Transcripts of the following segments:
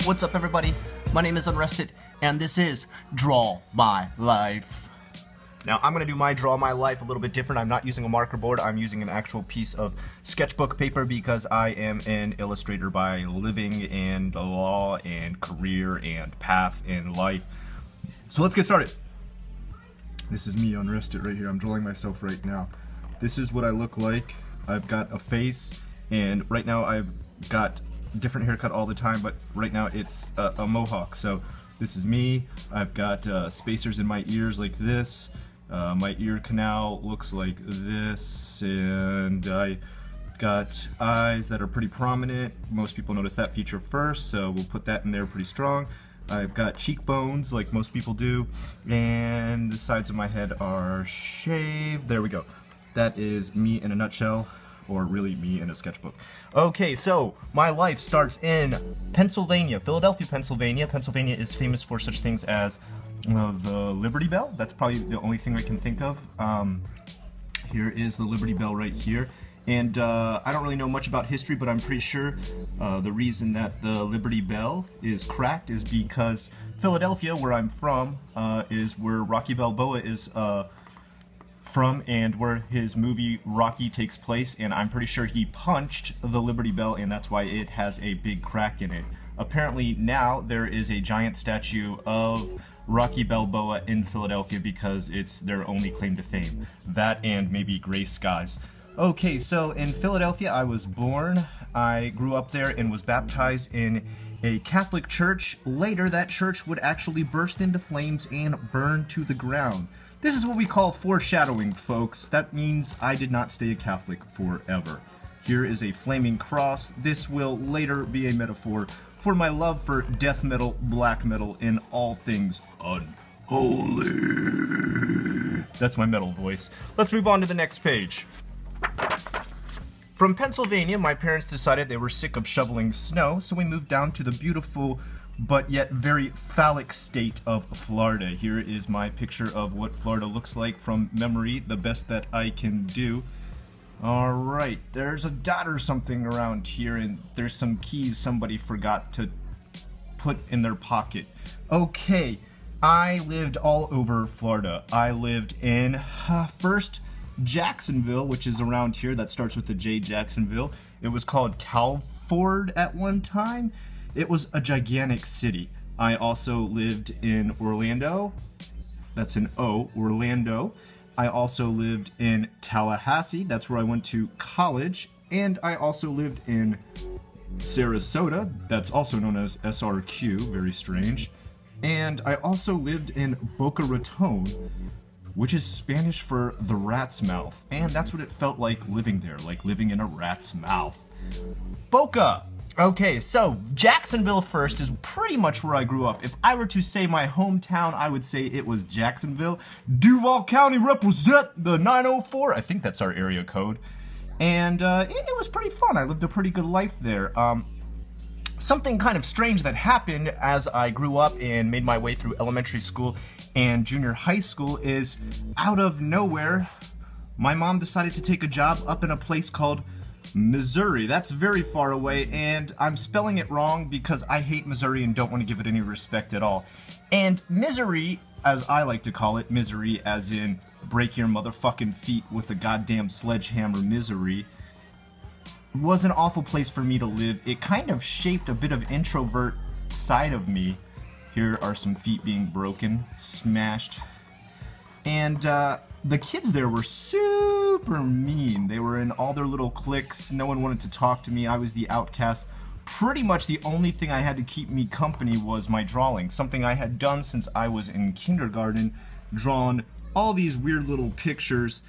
What's up, everybody? My name is Unrested, and this is Draw My Life. Now, I'm going to do my Draw My Life a little bit different. I'm not using a marker board. I'm using an actual piece of sketchbook paper because I am an illustrator by living and law and career and path in life. So let's get started. This is me, Unrested, right here. I'm drawing myself right now. This is what I look like. I've got a face, and right now I've got different haircut all the time, but right now it's a mohawk. So this is me. I've got spacers in my ears like this. My ear canal looks like this, and I got eyes that are pretty prominent. Most people notice that feature first, so we'll put that in there pretty strong. I've got cheekbones like most people do, and the sides of my head are shaved. There we go. That is me in a nutshell, or really me in a sketchbook. Okay, so my life starts in Pennsylvania, Philadelphia, Pennsylvania. Pennsylvania is famous for such things as the Liberty Bell. That's probably the only thing I can think of. Here is the Liberty Bell right here. And I don't really know much about history, but I'm pretty sure the reason that the Liberty Bell is cracked is because Philadelphia, where I'm from, is where Rocky Balboa is from, and where his movie Rocky takes place, and I'm pretty sure he punched the Liberty Bell, and that's why it has a big crack in it. Apparently now there is a giant statue of Rocky Balboa in Philadelphia because it's their only claim to fame. That and maybe gray skies. Okay, so in Philadelphia I was born. I grew up there and was baptized in a Catholic church. Later that church would actually burst into flames and burn to the ground. This is what we call foreshadowing, folks. That means I did not stay a Catholic forever. Here is a flaming cross. This will later be a metaphor for my love for death metal, black metal, and all things unholy. That's my metal voice. Let's move on to the next page. From Pennsylvania, my parents decided they were sick of shoveling snow, so we moved down to the beautiful but yet very phallic state of Florida. Here is my picture of what Florida looks like from memory, the best that I can do. Alright, there's a dot or something around here, and there's some keys somebody forgot to put in their pocket. Okay, I lived all over Florida. I lived in first Jacksonville, which is around here. That starts with the J, Jacksonville. It was called Calford at one time. It was a gigantic city. I also lived in Orlando. That's an O, Orlando. I also lived in Tallahassee. That's where I went to college. And I also lived in Sarasota. That's also known as SRQ. Very strange. And I also lived in Boca Raton, which is Spanish for the rat's mouth. And that's what it felt like living there, like living in a rat's mouth. Boca! Okay, so Jacksonville first is pretty much where I grew up. If I were to say my hometown, I would say it was Jacksonville. Duval County represent the 904. I think that's our area code. And it was pretty fun. I lived a pretty good life there. Something kind of strange that happened as I grew up and made my way through elementary school and junior high school is, out of nowhere, my mom decided to take a job up in a place called Missouri. That's very far away, and I'm spelling it wrong because I hate Missouri and don't want to give it any respect at all. And misery, as I like to call it, misery as in break your motherfucking feet with a goddamn sledgehammer misery, was an awful place for me to live. It kind of shaped a bit of introvert side of me. Here are some feet being broken, smashed. And the kids there were super mean. They were in all their little cliques. No one wanted to talk to me. I was the outcast. Pretty much the only thing I had to keep me company was my drawing. Something I had done since I was in kindergarten. Drawn all these weird little pictures.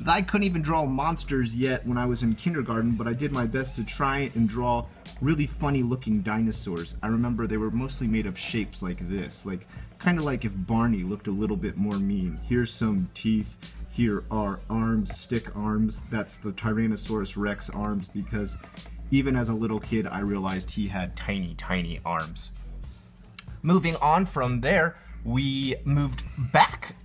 I couldn't even draw monsters yet when I was in kindergarten, but I did my best to try and draw really funny looking dinosaurs. I remember they were mostly made of shapes like this, like kind of like if Barney looked a little bit more mean. Here's some teeth, here are arms, stick arms. That's the Tyrannosaurus Rex arms, because even as a little kid I realized he had tiny, tiny arms. Moving on from there, we moved back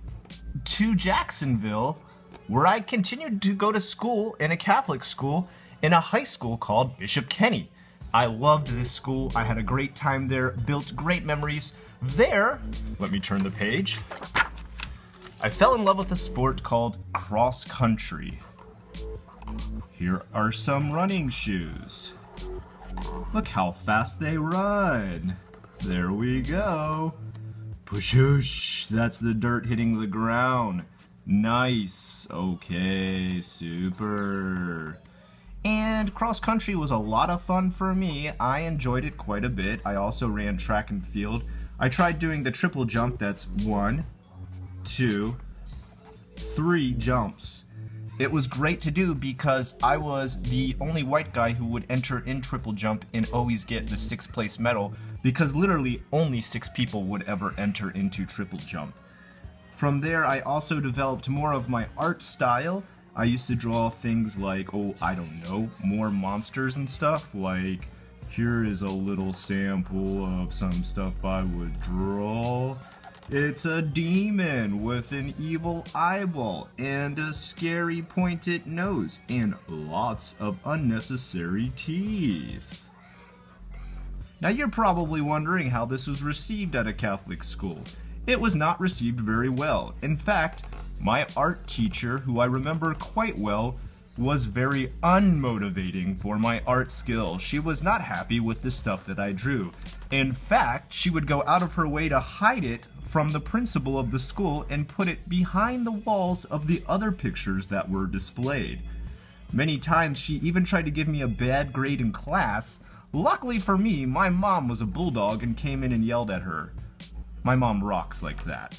to Jacksonville, where I continued to go to school in a Catholic school in a high school called Bishop Kenny. I loved this school. I had a great time there, built great memories. There, let me turn the page. I fell in love with a sport called cross country. Here are some running shoes. Look how fast they run. There we go. Push-oosh, that's the dirt hitting the ground. Nice, okay, super. And cross country was a lot of fun for me. I enjoyed it quite a bit. I also ran track and field. I tried doing the triple jump, that's 1, 2, 3 jumps. It was great to do because I was the only white guy who would enter in triple jump and always get the 6th place medal, because literally only 6 people would ever enter into triple jump. From there, I also developed more of my art style. I used to draw things like, oh, I don't know, more monsters and stuff. Like, here is a little sample of some stuff I would draw. It's a demon with an evil eyeball and a scary pointed nose and lots of unnecessary teeth. Now you're probably wondering how this was received at a Catholic school. It was not received very well. In fact, my art teacher, who I remember quite well, was very unmotivating for my art skill. She was not happy with the stuff that I drew. In fact, she would go out of her way to hide it from the principal of the school and put it behind the walls of the other pictures that were displayed. Many times she even tried to give me a bad grade in class. Luckily for me, my mom was a bulldog and came in and yelled at her. My mom rocks like that.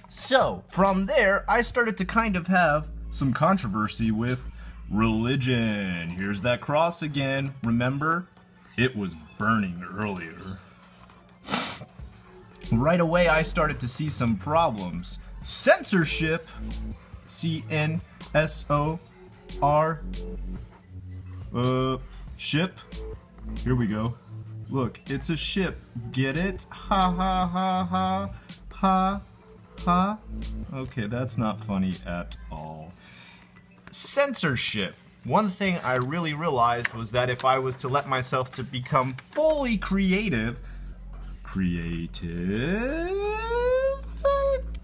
So, from there, I started to kind of have some controversy with religion. Here's that cross again. Remember? It was burning earlier. Right away, I started to see some problems. Censorship. C-N-S-O-R. Ship. Here we go. Look, it's a ship. Get it? Ha ha ha ha. Ha. Ha? Okay, that's not funny at all. Censorship. One thing I really realized was that if I was to let myself to become fully creative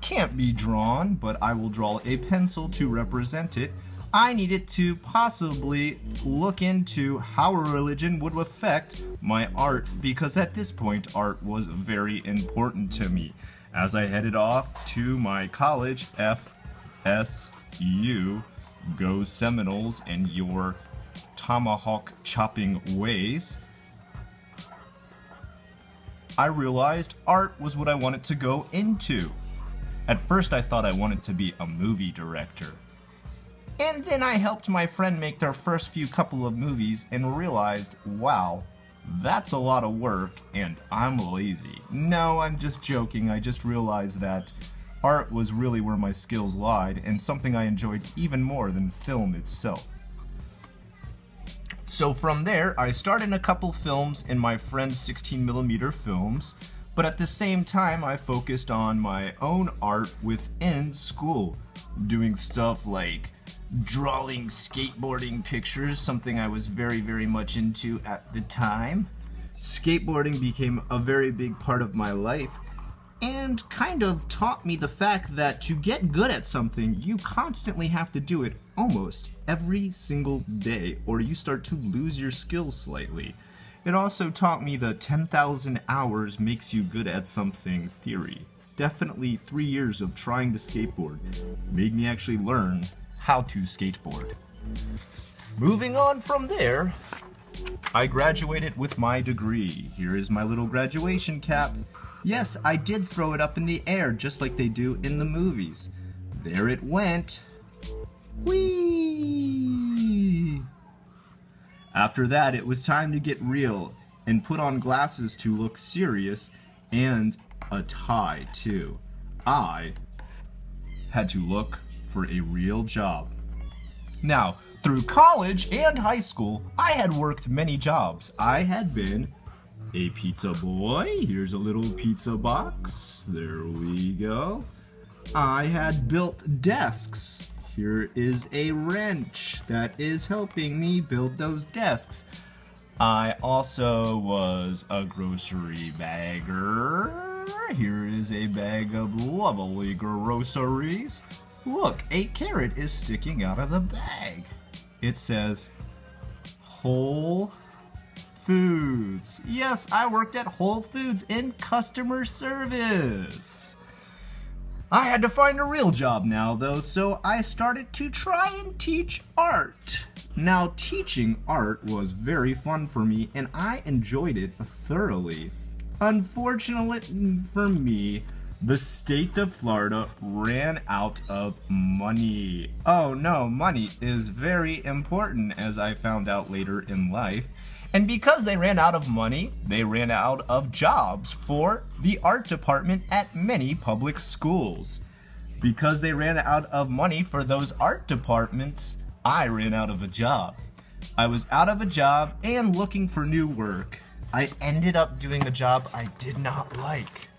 can't be drawn, but I will draw a pencil to represent it. I needed to possibly look into how a religion would affect my art, because at this point art was very important to me. As I headed off to my college, FSU, go Seminoles and your tomahawk chopping ways, I realized art was what I wanted to go into. At first I thought I wanted to be a movie director. And then I helped my friend make their first couple of movies and realized, wow, that's a lot of work and I'm lazy. No, I'm just joking. I just realized that art was really where my skills lied and something I enjoyed even more than film itself. So from there, I starred in a couple films in my friend's 16mm films, but at the same time I focused on my own art within school, doing stuff like drawing skateboarding pictures, something I was very, very much into at the time. Skateboarding became a very big part of my life and kind of taught me the fact that to get good at something, you constantly have to do it almost every single day, or you start to lose your skills slightly. It also taught me the 10,000 hours makes you good at something theory. Definitely 3 years of trying to skateboard made me actually learn how to skateboard. Moving on from there, I graduated with my degree. Here is my little graduation cap. Yes, I did throw it up in the air just like they do in the movies. There it went. Whee! After that, it was time to get real and put on glasses to look serious and a tie too. I had to look for a real job. Now, through college and high school, I had worked many jobs. I had been a pizza boy. Here's a little pizza box. There we go. I had built desks. Here is a wrench that is helping me build those desks. I also was a grocery bagger. Here is a bag of lovely groceries. Look, a carrot is sticking out of the bag. It says Whole Foods. Yes, I worked at Whole Foods in customer service. I had to find a real job now though, so I started to try and teach art. Now, teaching art was very fun for me and I enjoyed it thoroughly. Unfortunately for me, the state of Florida ran out of money. Oh no, money is very important, as I found out later in life. And because they ran out of money, they ran out of jobs for the art department at many public schools. Because they ran out of money for those art departments, I ran out of a job. I was out of a job and looking for new work. I ended up doing a job I did not like.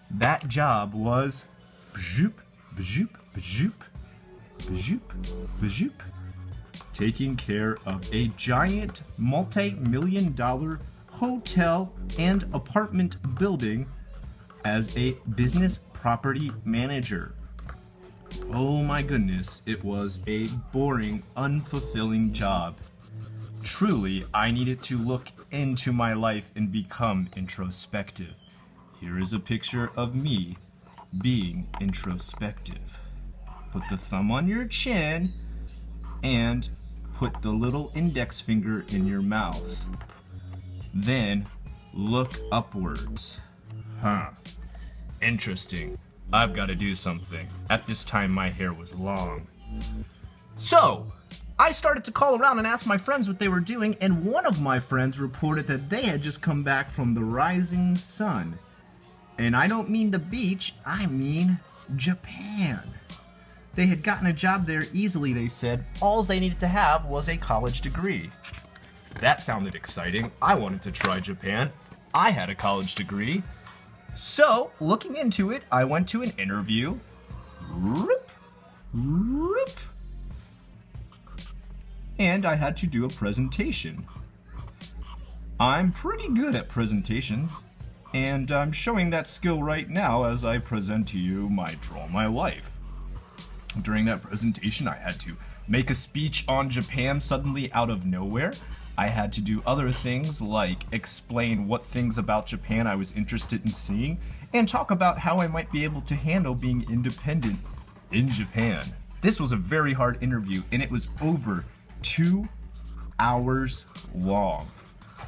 That job was bzoop, bzoop, bzoop, bzoop, bzoop, taking care of a giant multi-million-dollar hotel and apartment building as a business property manager. Oh my goodness, it was a boring, unfulfilling job. Truly, I needed to look into my life and become introspective. Here is a picture of me being introspective. Put the thumb on your chin and put the little index finger in your mouth. Then look upwards. Huh. Interesting. I've got to do something. At this time, my hair was long. So, I started to call around and ask my friends what they were doing, and one of my friends reported that they had just come back from the rising sun. And I don't mean the beach, I mean Japan. They had gotten a job there easily, they said. All they needed to have was a college degree. That sounded exciting. I wanted to try Japan. I had a college degree. So, looking into it, I went to an interview. Rip, rip. And I had to do a presentation. I'm pretty good at presentations, and I'm showing that skill right now as I present to you my Draw My Life. During that presentation, I had to make a speech on Japan suddenly out of nowhere. I had to do other things like explain what things about Japan I was interested in seeing and talk about how I might be able to handle being independent in Japan. This was a very hard interview and it was over 2 hours long.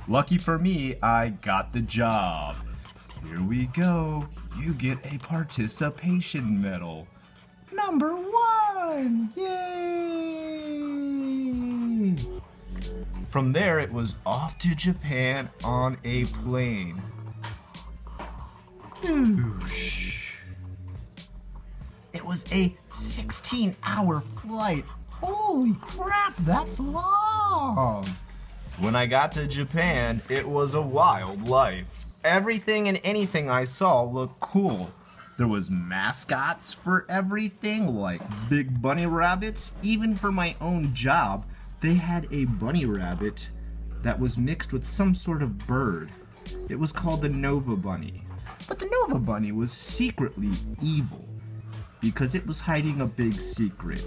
Lucky for me, I got the job. Here we go. You get a participation medal. Number 1! Yay! From there, it was off to Japan on a plane. Whoosh. It was a 16-hour flight. Holy crap, that's long! When I got to Japan, it was a wild life. Everything and anything I saw looked cool. There was mascots for everything, like big bunny rabbits. Even for my own job, they had a bunny rabbit that was mixed with some sort of bird. It was called the Nova Bunny. But the Nova Bunny was secretly evil because it was hiding a big secret.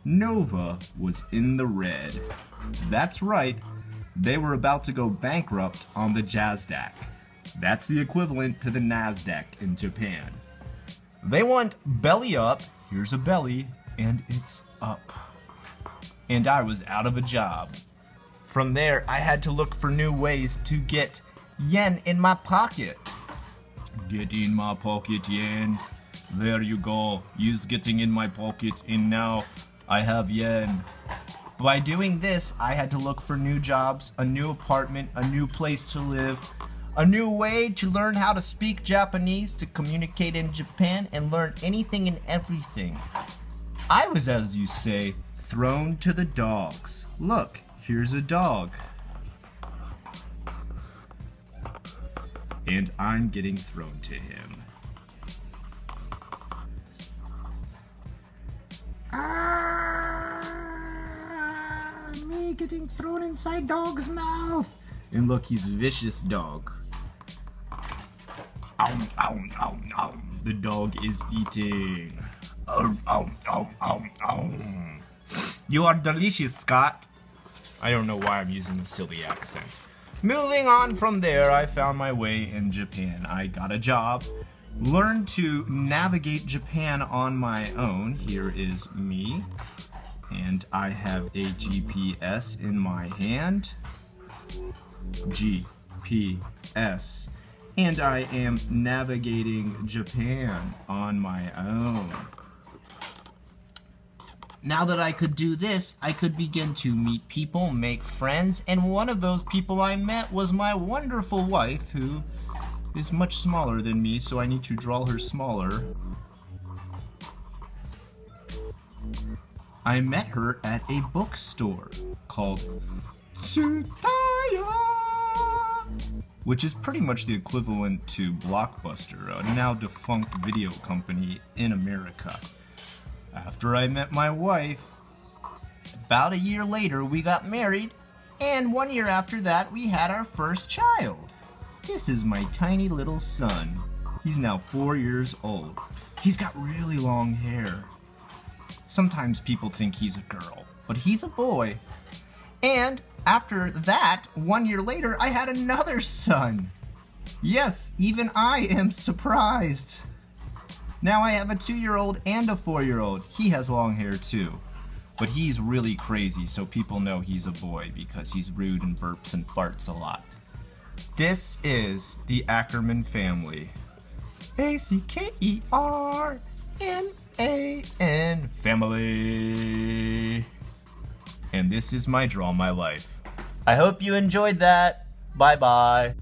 Nova was in the red. That's right, they were about to go bankrupt on the JASDAQ. That's the equivalent to the NASDAQ in Japan. They went belly up, here's a belly, and it's up. And I was out of a job. From there, I had to look for new ways to get yen in my pocket. Get in my pocket, yen. There you go. You's getting in my pocket, and now I have yen. By doing this, I had to look for new jobs, a new apartment, a new place to live, a new way to learn how to speak Japanese, to communicate in Japan, and learn anything and everything. I was, as you say, thrown to the dogs. Look, here's a dog. And I'm getting thrown to him. candy getting thrown inside dog's mouth. And look, he's vicious dog. Ow, ow, ow, ow. The dog is eating. Ow, ow, ow, ow, ow. You are delicious, Scott. I don't know why I'm using a silly accent. Moving on from there, I found my way in Japan. I got a job, learned to navigate Japan on my own. Here is me, and I have a GPS in my hand. GPS. And I am navigating Japan on my own. Now that I could do this, I could begin to meet people, make friends, and one of those people I met was my wonderful wife, who is much smaller than me, so I need to draw her smaller. I met her at a bookstore called Tsutaya, which is pretty much the equivalent to Blockbuster, a now defunct video company in America. After I met my wife, about a year later we got married, and 1 year after that we had our first child. This is my tiny little son. He's now 4 years old. He's got really long hair. Sometimes people think he's a girl, but he's a boy. And after that, 1 year later, I had another son. Yes, even I am surprised. Now I have a 2-year-old and a 4-year-old. He has long hair too. But he's really crazy, so people know he's a boy because he's rude and burps and farts a lot. This is the Ackerman family. A-C-K-E-R-M-A-N family. And this is my Draw My Life. I hope you enjoyed that. Bye-bye.